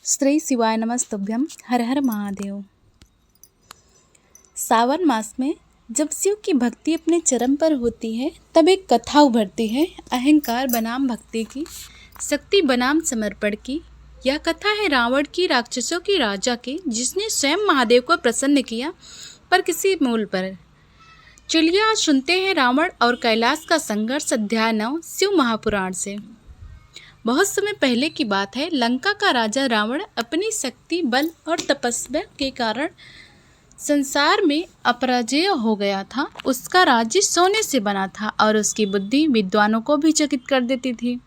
श्री शिवाय नमस्तुभ्यम। हर हर महादेव। सावन मास में जब शिव की भक्ति अपने चरम पर होती है तब एक कथा उभरती है अहंकार बनाम भक्ति की, शक्ति बनाम समर्पण की। यह कथा है रावण की, राक्षसों की राजा की, जिसने स्वयं महादेव को प्रसन्न किया पर किसी मूल पर। चलिए आज सुनते हैं रावण और कैलाश का संघर्ष, अध्याय 9 शिव महापुराण से। बहुत समय पहले की बात है। लंका का राजा रावण अपनी शक्ति, बल और तपस्या के कारण संसार में अपराजेय हो गया था। उसका राज्य सोने से बना था और उसकी बुद्धि विद्वानों को भी चकित कर देती थी।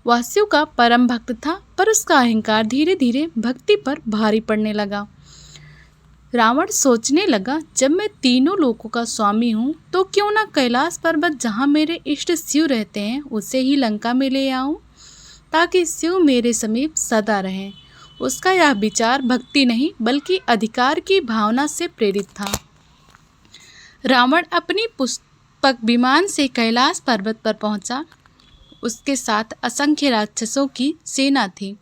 वह शिव का परम भक्त था, पर उसका अहंकार धीरे धीरे भक्ति पर भारी पड़ने लगा। रावण सोचने लगा, जब मैं तीनों लोकों का स्वामी हूँ तो क्यों ना कैलाश पर्वत जहाँ मेरे इष्ट शिव रहते हैं उसे ही लंका में ले आऊँ, ताकि शिव मेरे समीप सदा रहें। उसका यह विचार भक्ति नहीं बल्कि अधिकार की भावना से प्रेरित था। रावण अपनी पुष्पक विमान से कैलाश पर्वत पर पहुंचा। उसके साथ असंख्य राक्षसों की सेना थी।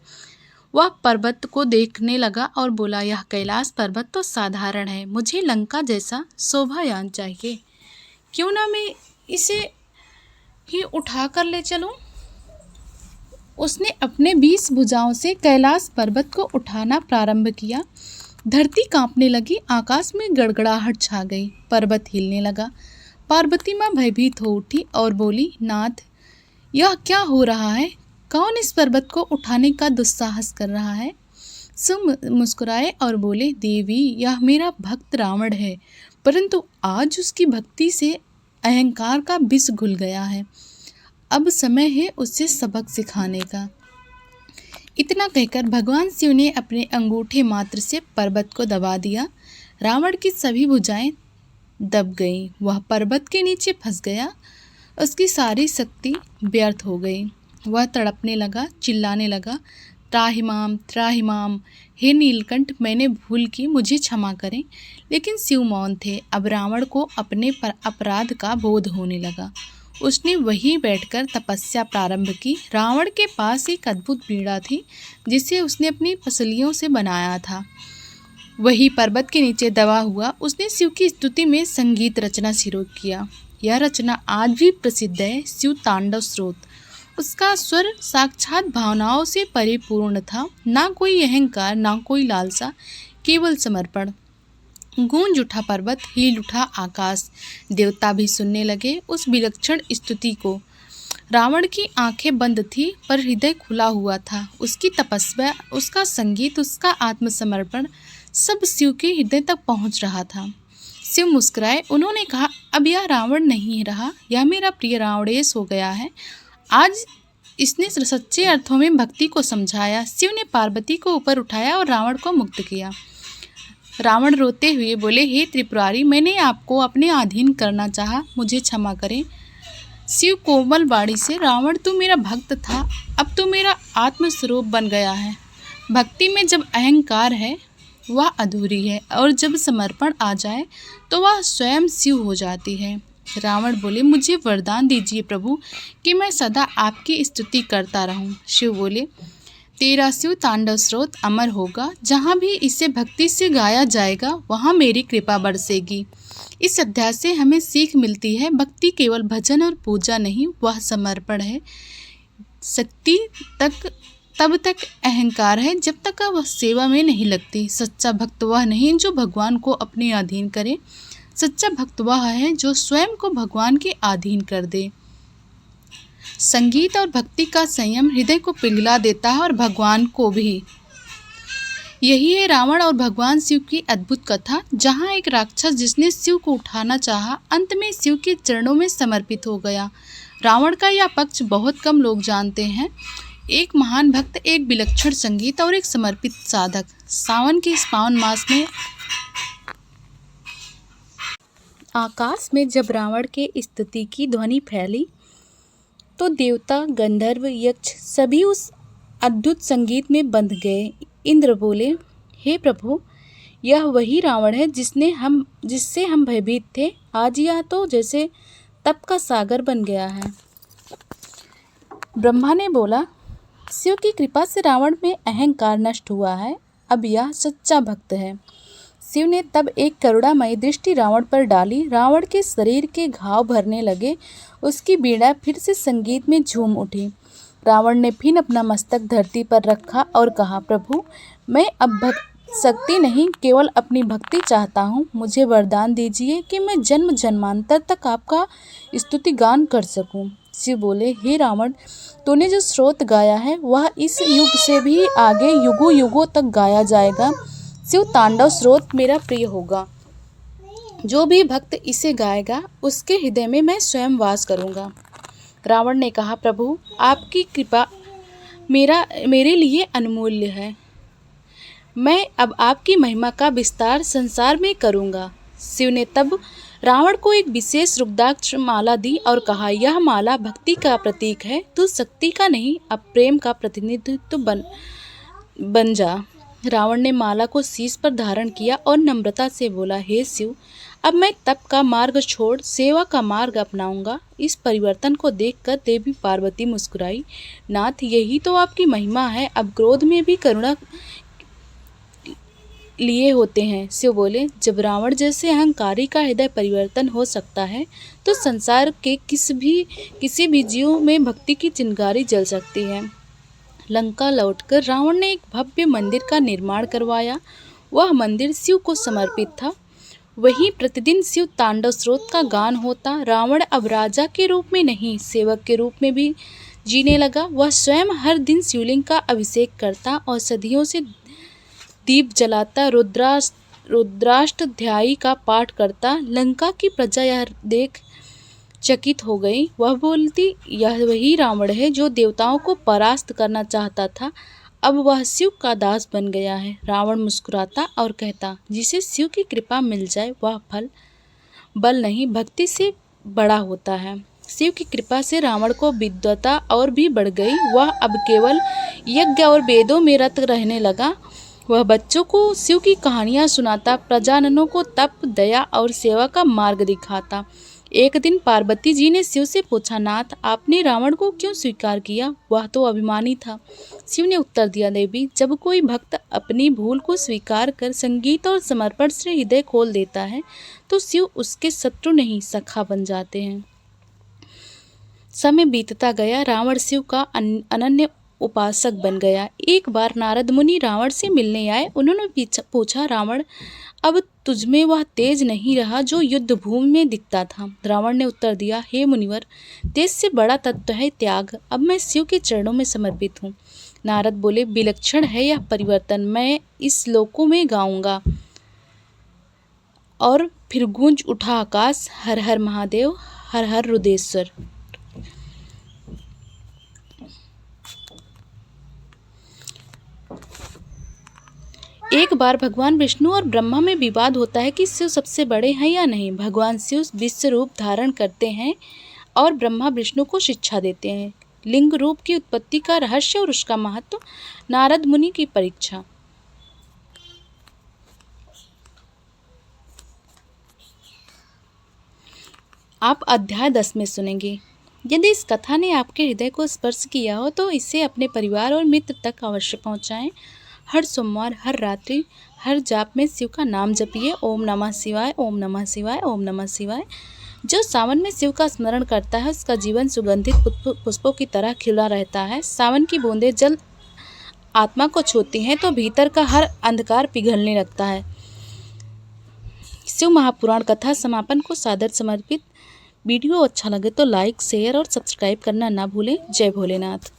वह पर्वत को देखने लगा और बोला, यह कैलाश पर्वत तो साधारण है, मुझे लंका जैसा शोभायान चाहिए। क्यों ना मैं इसे ही उठा कर ले चलूं। उसने अपने 20 भुजाओं से कैलाश पर्वत को उठाना प्रारंभ किया। धरती कांपने लगी, आकाश में गड़गड़ाहट छा गई, पर्वत हिलने लगा। पार्वती माँ भयभीत हो उठी और बोली, नाथ, यह क्या हो रहा है? कौन इस पर्वत को उठाने का दुस्साहस कर रहा है? शिव मुस्कुराए और बोले, देवी, यह मेरा भक्त रावण है, परंतु आज उसकी भक्ति से अहंकार का विष घुल गया है। अब समय है उसे सबक सिखाने का। इतना कहकर भगवान शिव ने अपने अंगूठे मात्र से पर्वत को दबा दिया। रावण की सभी भुजाएं दब गईं। वह पर्वत के नीचे फंस गया। उसकी सारी शक्ति व्यर्थ हो गई। वह तड़पने लगा, चिल्लाने लगा, त्राहिमाम त्राहिमाम, हे नीलकंठ, मैंने भूल की, मुझे क्षमा करें। लेकिन शिव मौन थे। अब रावण को अपने पर अपराध का बोध होने लगा। उसने वहीं बैठकर तपस्या प्रारंभ की। रावण के पास एक अद्भुत वीणा थी जिसे उसने अपनी पसलियों से बनाया था। वही पर्वत के नीचे दबा हुआ उसने शिव की स्तुति में संगीत रचना शुरू किया। यह रचना आज भी प्रसिद्ध है, शिव तांडव स्रोत। उसका स्वर साक्षात भावनाओं से परिपूर्ण था। ना कोई अहंकार, ना कोई लालसा, केवल समर्पण। गूंज उठा पर्वत, हिल उठा आकाश। देवता भी सुनने लगे उस विलक्षण स्तुति को। रावण की आंखें बंद थी पर हृदय खुला हुआ था। उसकी तपस्या, उसका संगीत, उसका आत्मसमर्पण सब शिव के हृदय तक पहुंच रहा था। शिव मुस्कुराए। उन्होंने कहा, अब यह रावण नहीं रहा, यह मेरा प्रिय रावणेश हो गया है। आज इसने सच्चे अर्थों में भक्ति को समझाया। शिव ने पार्वती को ऊपर उठाया और रावण को मुक्त किया। रावण रोते हुए बोले, हे त्रिपुरारी, मैंने आपको अपने अधीन करना चाहा, मुझे क्षमा करें। शिव कोमल वाणी से, रावण तू मेरा भक्त था, अब तू मेरा आत्मस्वरूप बन गया है। भक्ति में जब अहंकार है वह अधूरी है और जब समर्पण आ जाए तो वह स्वयं शिव हो जाती है। रावण बोले, मुझे वरदान दीजिए प्रभु कि मैं सदा आपकी स्तुति करता रहूं। शिव बोले, तेरा शिव तांडव स्रोत अमर होगा। जहाँ भी इसे भक्ति से गाया जाएगा वहाँ मेरी कृपा बरसेगी। इस अध्याय से हमें सीख मिलती है, भक्ति केवल भजन और पूजा नहीं, वह समर्पण है। शक्ति तब तक अहंकार है जब तक वह सेवा में नहीं लगती। सच्चा भक्त वह नहीं जो भगवान को अपने अधीन करे। सच्चा भक्त वह है जो स्वयं को भगवान के अधीन कर दे। संगीत और भक्ति का संयम हृदय को पिघला देता है और भगवान को भी। यही है रावण और भगवान शिव की अद्भुत कथा, जहाँ एक राक्षस जिसने शिव को उठाना चाहा, अंत में शिव के चरणों में समर्पित हो गया। रावण का यह पक्ष बहुत कम लोग जानते हैं। एक महान भक्त, एक विलक्षण संगीत और एक समर्पित साधक। सावन के इस पावन मास में आकाश में जब रावण के स्तुति की ध्वनि फैली तो देवता, गंधर्व, यक्ष सभी उस अद्भुत संगीत में बंध गए। इंद्र बोले, हे प्रभु, यह वही रावण है जिससे हम भयभीत थे। आज यह तो जैसे तप का सागर बन गया है। ब्रह्मा ने बोला, शिव की कृपा से रावण में अहंकार नष्ट हुआ है। अब यह सच्चा भक्त है। शिव ने तब एक करुणामयी दृष्टि रावण पर डाली। रावण के शरीर के घाव भरने लगे। उसकी बीड़ा फिर से संगीत में झूम उठी। रावण ने फिर अपना मस्तक धरती पर रखा और कहा, प्रभु, मैं अब शक्ति नहीं, केवल अपनी भक्ति चाहता हूँ। मुझे वरदान दीजिए कि मैं जन्म जन्मांतर तक आपका स्तुति गान कर सकूँ। शिव बोले, हे रावण, तूने जो स्रोत गाया है वह इस युग से भी आगे युगों युगों तक गाया जाएगा। शिव तांडव स्रोत मेरा प्रिय होगा। जो भी भक्त इसे गाएगा उसके हृदय में मैं स्वयं वास करूँगा। रावण ने कहा, प्रभु, आपकी कृपा मेरे लिए अनमूल्य है। मैं अब आपकी महिमा का विस्तार संसार में करूँगा। शिव ने तब रावण को एक विशेष रुद्राक्ष माला दी और कहा, यह माला भक्ति का प्रतीक है। तू शक्ति का नहीं, अब प्रेम का प्रतिनिधित्व बन जा। रावण ने माला को शीश पर धारण किया और नम्रता से बोला, हे शिव, अब मैं तप का मार्ग छोड़ सेवा का मार्ग अपनाऊंगा। इस परिवर्तन को देखकर देवी पार्वती मुस्कुराई। नाथ, यही तो आपकी महिमा है। अब क्रोध में भी करुणा लिए होते हैं। शिव बोले, जब रावण जैसे अहंकारी का हृदय परिवर्तन हो सकता है तो संसार के किसी भी जीव में भक्ति की चिंगारी जल सकती है। लंका लौटकर रावण ने एक भव्य मंदिर का निर्माण करवाया। वह मंदिर शिव को समर्पित था। वहीं प्रतिदिन शिव तांडव स्रोत का गान होता। रावण अब राजा के रूप में नहीं, सेवक के रूप में भी जीने लगा। वह स्वयं हर दिन शिवलिंग का अभिषेक करता और सदियों से दीप जलाता, रुद्राष्टध्यायी का पाठ करता। लंका की प्रजा यह देख चकित हो गई। वह बोलती, यह वही रावण है जो देवताओं को परास्त करना चाहता था। अब वह शिव का दास बन गया है। रावण मुस्कुराता और कहता, जिसे शिव की कृपा मिल जाए वह बल नहीं, भक्ति से बड़ा होता है। शिव की कृपा से रावण को विद्वता और भी बढ़ गई। वह अब केवल यज्ञ और वेदों में रत रहने लगा। वह बच्चों को शिव की कहानियाँ सुनाता, प्रजाजनों को तप, दया और सेवा का मार्ग दिखाता। एक दिन पार्वती जी ने शिव से पूछा, नाथ, आपने रावण को क्यों स्वीकार किया? वह तो अभिमानी था। शिव ने उत्तर दिया, देवी, जब कोई भक्त अपनी भूल को स्वीकार कर संगीत और समर्पण से हृदय खोल देता है तो शिव उसके शत्रु नहीं, सखा बन जाते हैं। समय बीतता गया। रावण शिव का अनन्य उपासक बन गया। एक बार नारद मुनि रावण से मिलने आए। उन्होंने पूछा, रावण, अब तुझमें वह तेज नहीं रहा जो युद्ध भूमि में दिखता था। रावण ने उत्तर दिया, हे मुनिवर, तेज से बड़ा तत्व है त्याग। अब मैं शिव के चरणों में समर्पित हूँ। नारद बोले, विलक्षण है यह परिवर्तन, मैं इस लोकों में गाऊंगा। और फिर गूंज उठा आकाश, हर हर महादेव, हर हर रुद्रेश्वर। एक बार भगवान विष्णु और ब्रह्मा में विवाद होता है कि शिव सबसे बड़े हैं या नहीं। भगवान शिव विश्व रूप धारण करते हैं और ब्रह्मा विष्णु को शिक्षा देते हैं। लिंग रूप की उत्पत्ति का रहस्य और उसका महत्व। नारद मुनि की परीक्षा। आप अध्याय 10 में सुनेंगे। यदि इस कथा ने आपके हृदय को स्पर्श किया हो तो इसे अपने परिवार और मित्र तक अवश्य पहुंचाएं। हर सोमवार, हर रात्रि, हर जाप में शिव का नाम जपिए। ओम नमः शिवाय, ओम नमः शिवाय, ओम नमः शिवाय। जो सावन में शिव का स्मरण करता है उसका जीवन सुगंधित पुष्पों की तरह खिला रहता है। सावन की बूंदें जल आत्मा को छूती हैं तो भीतर का हर अंधकार पिघलने लगता है। शिव महापुराण कथा समापन को सादर समर्पित। वीडियो अच्छा लगे तो लाइक, शेयर और सब्सक्राइब करना ना भूलें। जय भोलेनाथ।